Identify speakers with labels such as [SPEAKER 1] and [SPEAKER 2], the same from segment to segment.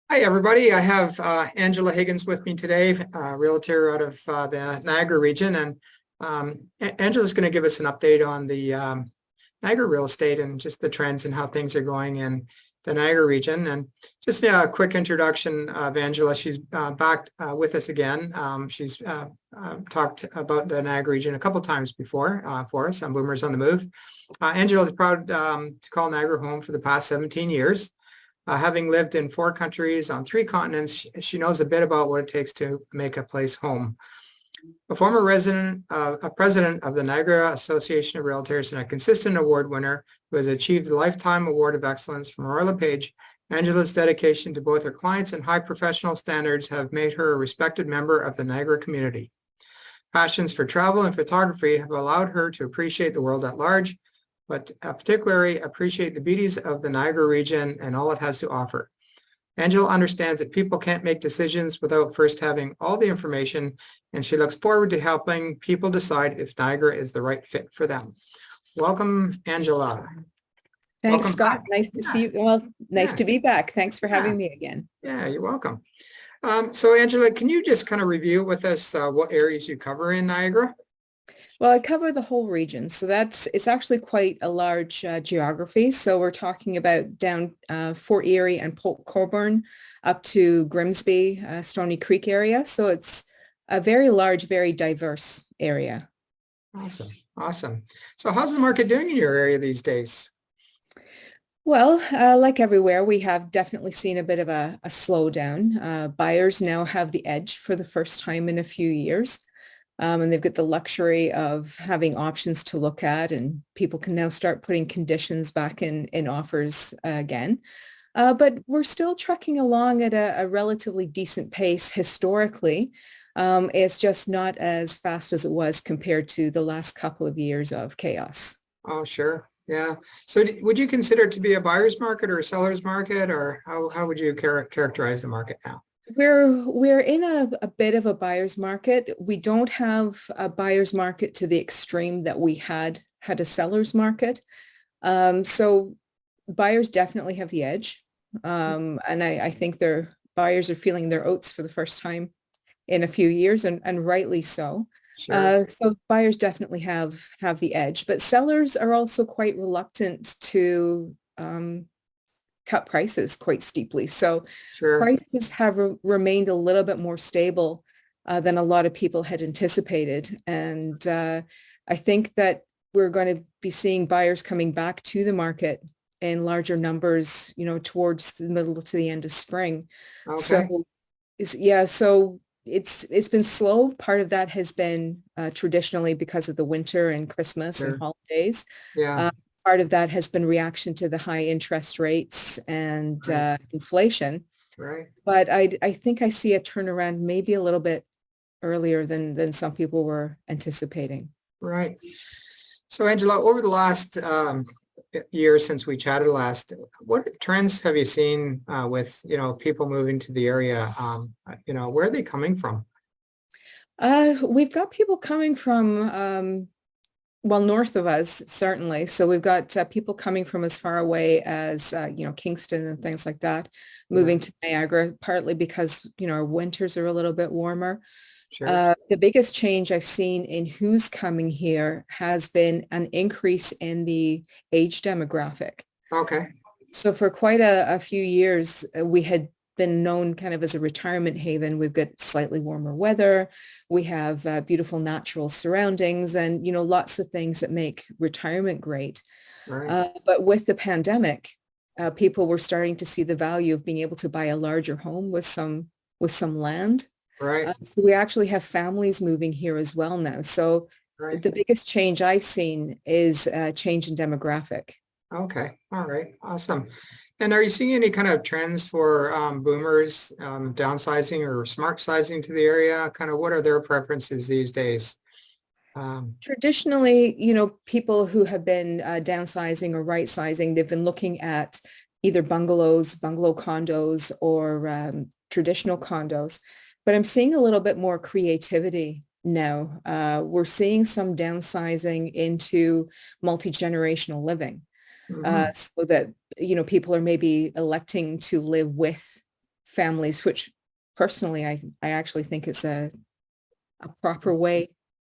[SPEAKER 1] Hi, everybody. I have Angela Higgins with me today, realtor out of the Niagara region. And Angela's going to give us an update on the Niagara real estate and just the trends and how things are going in the Niagara region. And just a quick introduction of Angela. She's back with us again. She's talked about the Niagara region a couple times before for us on Boomers on the Move. Angela is proud to call Niagara home for the past 17 years. Having lived in 4 countries on 3 continents, she knows a bit about what it takes to make a place home. A former president of the Niagara Association of Realtors and a consistent award winner who has achieved the Lifetime Award of Excellence from Royal LePage, Angela's dedication to both her clients and high professional standards have made her a respected member of the Niagara community. Passions for travel and photography have allowed her to appreciate the world at large, but particularly appreciate the beauties of the Niagara region and all it has to offer. Angela understands that people can't make decisions without first having all the information, and she looks forward to helping people decide if Niagara is the right fit for them. Welcome, Angela.
[SPEAKER 2] Thanks,
[SPEAKER 1] Welcome
[SPEAKER 2] Scott.
[SPEAKER 1] back.
[SPEAKER 2] Nice to see you. Well, nice to be back. Thanks for having me again.
[SPEAKER 1] Yeah, you're welcome. So Angela, can you just kind of review with us what areas you cover in Niagara?
[SPEAKER 2] Well, I cover the whole region, so it's actually quite a large geography. So we're talking about down Fort Erie and Port Colborne up to Grimsby, Stony Creek area. So it's a very large, very diverse area.
[SPEAKER 1] Awesome. Awesome. So how's the market doing in your area these days?
[SPEAKER 2] Well, like everywhere, we have definitely seen a bit of a slowdown. Buyers now have the edge for the first time in a few years. And they've got the luxury of having options to look at, and people can now start putting conditions back in offers again. But we're still trucking along at a relatively decent pace historically. It's just not as fast as it was compared to the last couple of years of chaos.
[SPEAKER 1] Oh, sure. Yeah. So would you consider it to be a buyer's market or a seller's market, or how would you characterize the market now?
[SPEAKER 2] We're in a bit of a buyer's market. We don't have a buyer's market to the extreme that we had a seller's market. So buyers definitely have the edge. And I think their buyers are feeling their oats for the first time in a few years, and rightly so.
[SPEAKER 1] Sure.
[SPEAKER 2] So buyers definitely have the edge, but sellers are also quite reluctant to cut prices quite steeply. So
[SPEAKER 1] Sure.
[SPEAKER 2] prices have remained a little bit more stable than a lot of people had anticipated. And I think that we're going to be seeing buyers coming back to the market in larger numbers, towards the middle to the end of spring.
[SPEAKER 1] Okay.
[SPEAKER 2] So so it's been slow. Part of that has been traditionally because of the winter and Christmas and
[SPEAKER 1] Sure.
[SPEAKER 2] holidays.
[SPEAKER 1] Yeah.
[SPEAKER 2] Part of that has been reaction to the high interest rates and
[SPEAKER 1] Right.
[SPEAKER 2] inflation.
[SPEAKER 1] Right.
[SPEAKER 2] But I think I see a turnaround maybe a little bit earlier than some people were anticipating.
[SPEAKER 1] Right. So Angela, over the last year since we chatted last, what trends have you seen with, people moving to the area? Where are they coming from?
[SPEAKER 2] We've got people coming from well, north of us, certainly. So we've got people coming from as far away as, Kingston and things like that, moving to Niagara, partly because, our winters are a little bit warmer.
[SPEAKER 1] Sure.
[SPEAKER 2] The biggest change I've seen in who's coming here has been an increase in the age demographic.
[SPEAKER 1] Okay.
[SPEAKER 2] So for quite a few years, we had been known kind of as a retirement haven. We've got slightly warmer weather. We have beautiful natural surroundings and, lots of things that make retirement great.
[SPEAKER 1] Right.
[SPEAKER 2] But with the pandemic, people were starting to see the value of being able to buy a larger home with some land.
[SPEAKER 1] Right.
[SPEAKER 2] So we actually have families moving here as well now. So
[SPEAKER 1] Right.
[SPEAKER 2] the biggest change I've seen is a change in demographic.
[SPEAKER 1] Okay. All right. Awesome. And are you seeing any kind of trends for boomers downsizing or smart sizing to the area? Kind of what are their preferences these days?
[SPEAKER 2] Traditionally, people who have been downsizing or right sizing, they've been looking at either bungalow condos, or traditional condos. But I'm seeing a little bit more creativity now. We're seeing some downsizing into multi-generational living.
[SPEAKER 1] Mhm.
[SPEAKER 2] So that, people are maybe electing to live with families, which personally I actually think is a proper way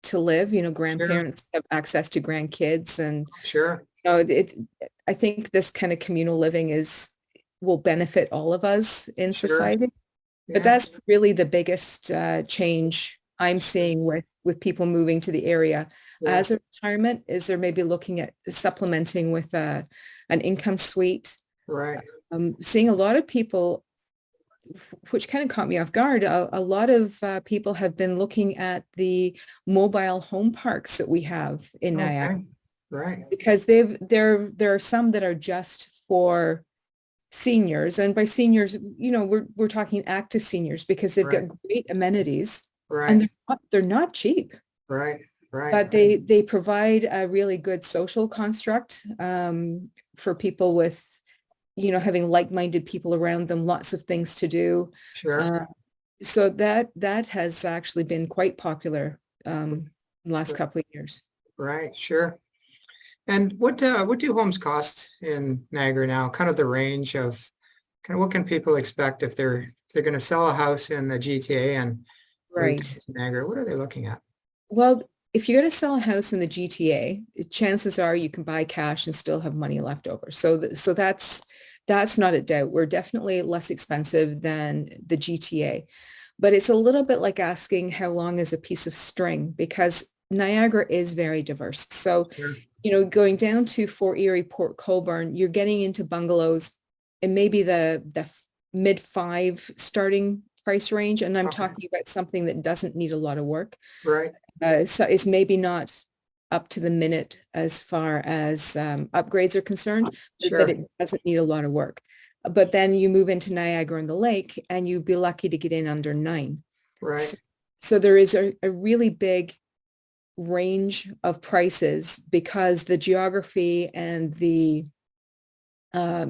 [SPEAKER 2] to live. You know,
[SPEAKER 1] Sure,
[SPEAKER 2] grandparents have access to grandkids, and
[SPEAKER 1] sure,
[SPEAKER 2] you know, I think this kind of communal living will benefit all of us in
[SPEAKER 1] sure.
[SPEAKER 2] society. But
[SPEAKER 1] Yeah,
[SPEAKER 2] that's really the biggest change I'm seeing with people moving to the area
[SPEAKER 1] yeah,
[SPEAKER 2] as a retirement is they're maybe looking at supplementing with an income suite.
[SPEAKER 1] right.
[SPEAKER 2] Seeing a lot of people, which kind of caught me off guard, a lot of people have been looking at the mobile home parks that we have in Niagara
[SPEAKER 1] Okay, right,
[SPEAKER 2] because there are some that are just for seniors, and by seniors, you know, we're talking active seniors because they've got
[SPEAKER 1] right,
[SPEAKER 2] great amenities and
[SPEAKER 1] right,
[SPEAKER 2] they're not cheap,
[SPEAKER 1] right, right,
[SPEAKER 2] but they provide a really good social construct for people with, you know, having like-minded people around them, lots of things to do.
[SPEAKER 1] sure,
[SPEAKER 2] Uh, so that has actually been quite popular in the last couple of years.
[SPEAKER 1] right, sure. And what do homes cost in Niagara now? Kind of the range of kind of what can people expect if they're going to sell a house in the GTA and move to
[SPEAKER 2] Right.
[SPEAKER 1] Niagara? What are they looking at?
[SPEAKER 2] Well, if you're going to sell a house in the GTA, chances are you can buy cash and still have money left over. So that's not a doubt. We're definitely less expensive than the GTA, but it's a little bit like asking how long is a piece of string because Niagara is very diverse. So,
[SPEAKER 1] Sure.
[SPEAKER 2] you know, going down to Fort Erie, Port Colborne, you're getting into bungalows and maybe the mid five starting price range. And I'm
[SPEAKER 1] Okay.
[SPEAKER 2] talking about something that doesn't need a lot of work.
[SPEAKER 1] Right.
[SPEAKER 2] So it's maybe not up to the minute as far as upgrades are concerned, but
[SPEAKER 1] Sure.
[SPEAKER 2] it doesn't need a lot of work. But then you move into Niagara and the lake and you'd be lucky to get in under 9.
[SPEAKER 1] Right.
[SPEAKER 2] So, so there is a really big range of prices because the geography and the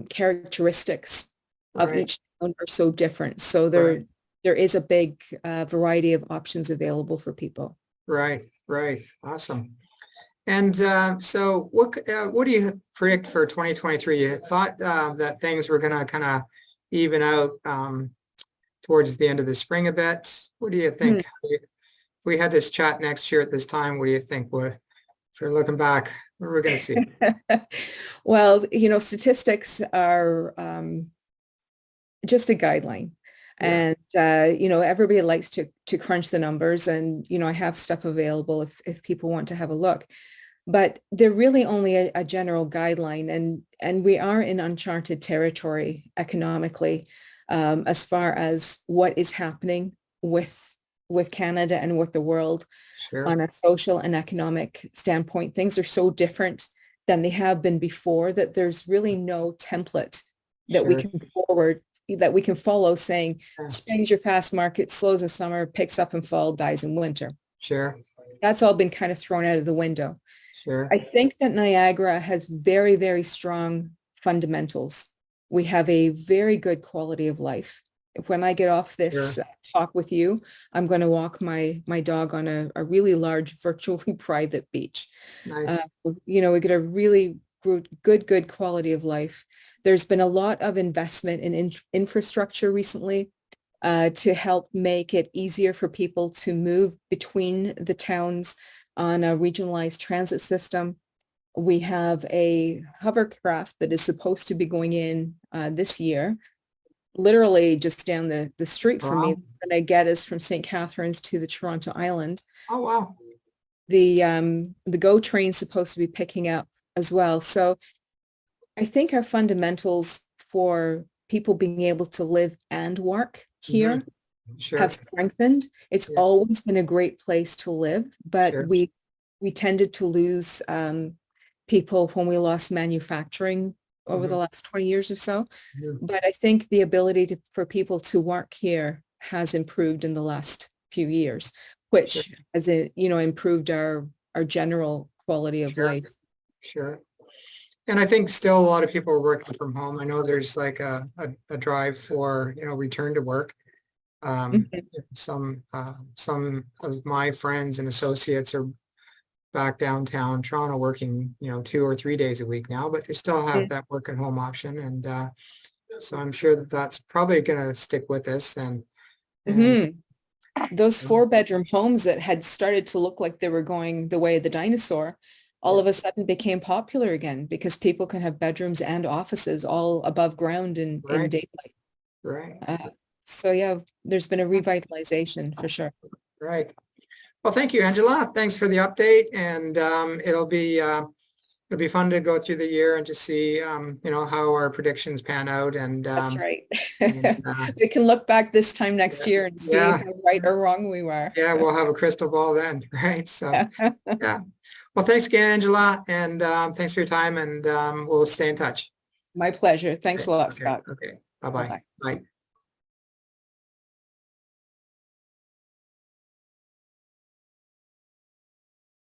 [SPEAKER 2] characteristics of
[SPEAKER 1] Right.
[SPEAKER 2] each town are so different. So
[SPEAKER 1] Right.
[SPEAKER 2] there is a big variety of options available for people.
[SPEAKER 1] Right. Right. Awesome. And so what do you predict for 2023? You thought that things were going to kind of even out towards the end of the spring a bit. What do you think? If we had this chat next year at this time, what do you think? What, if you're looking back, what are we going to see?
[SPEAKER 2] Well, you know, statistics are just a guideline.
[SPEAKER 1] Yeah.
[SPEAKER 2] And, you know, everybody likes to crunch the numbers and, you know, I have stuff available if people want to have a look. But they're really only a general guideline and we are in uncharted territory economically as far as what is happening with Canada and with the world
[SPEAKER 1] Sure.
[SPEAKER 2] on a social and economic standpoint. Things are so different than they have been before that there's really no template that we
[SPEAKER 1] Sure.
[SPEAKER 2] can forward that we can follow saying
[SPEAKER 1] Yeah.
[SPEAKER 2] spring's your fast market, slows in summer, picks up in fall, dies in winter.
[SPEAKER 1] Sure.
[SPEAKER 2] That's all been kind of thrown out of the window.
[SPEAKER 1] Sure.
[SPEAKER 2] I think that Niagara has very, very strong fundamentals. We have a very good quality of life. When I get off
[SPEAKER 1] Sure.
[SPEAKER 2] this talk with you, I'm going to walk my dog on a really large, virtually private beach.
[SPEAKER 1] Nice.
[SPEAKER 2] Uh, you know, we get a really good quality of life. There's been a lot of investment in infrastructure recently to help make it easier for people to move between the towns on a regionalized transit system. We have a hovercraft that is supposed to be going in this year, literally just down the street from me.
[SPEAKER 1] Wow.
[SPEAKER 2] It's going to get us from St. Catharines to the Toronto Island.
[SPEAKER 1] Oh, wow.
[SPEAKER 2] The GO train's supposed to be picking up as well. So I think our fundamentals for people being able to live and work
[SPEAKER 1] Mhm.
[SPEAKER 2] here
[SPEAKER 1] Sure.
[SPEAKER 2] have strengthened. It's
[SPEAKER 1] Yeah.
[SPEAKER 2] always been a great place to live, but
[SPEAKER 1] Sure.
[SPEAKER 2] we tended to lose people when we lost manufacturing over the
[SPEAKER 1] Mhm.
[SPEAKER 2] last 20 years or so.
[SPEAKER 1] Mhm.
[SPEAKER 2] But I think the ability for people to work here has improved in the last few years,
[SPEAKER 1] Sure.
[SPEAKER 2] which has, you know, improved our general quality of
[SPEAKER 1] Sure.
[SPEAKER 2] life.
[SPEAKER 1] Sure. And I think still a lot of people are working from home. I know there's like a drive for, return to work. Um,
[SPEAKER 2] Mhm.
[SPEAKER 1] some of my friends and associates are back downtown Toronto working, 2 or 3 days a week now, but they still have that work at home option. And So I'm sure that that's probably going to stick with us. And
[SPEAKER 2] Mhm. Those 4-bedroom homes that had started to look like they were going the way of the dinosaur, all
[SPEAKER 1] yeah,
[SPEAKER 2] of a sudden became popular again because people can have bedrooms and offices all above ground in
[SPEAKER 1] right,
[SPEAKER 2] daylight.
[SPEAKER 1] right,
[SPEAKER 2] So yeah, there's been a revitalization for sure.
[SPEAKER 1] right. Well, thank you, Angela. Thanks for the update. And it'll be fun to go through the year and just see how our predictions pan out. And
[SPEAKER 2] That's right.
[SPEAKER 1] and,
[SPEAKER 2] We can look back this time next
[SPEAKER 1] yeah,
[SPEAKER 2] year and see
[SPEAKER 1] yeah,
[SPEAKER 2] how right or wrong we were.
[SPEAKER 1] yeah, we'll have a crystal ball then, right? So yeah. Well, thanks again, Angela, and thanks for your time, and we'll stay in touch.
[SPEAKER 2] My pleasure. Thanks
[SPEAKER 1] Okay,
[SPEAKER 2] a lot,
[SPEAKER 1] okay,
[SPEAKER 2] Scott.
[SPEAKER 1] okay. Bye-bye.
[SPEAKER 2] Bye-bye.
[SPEAKER 1] Bye.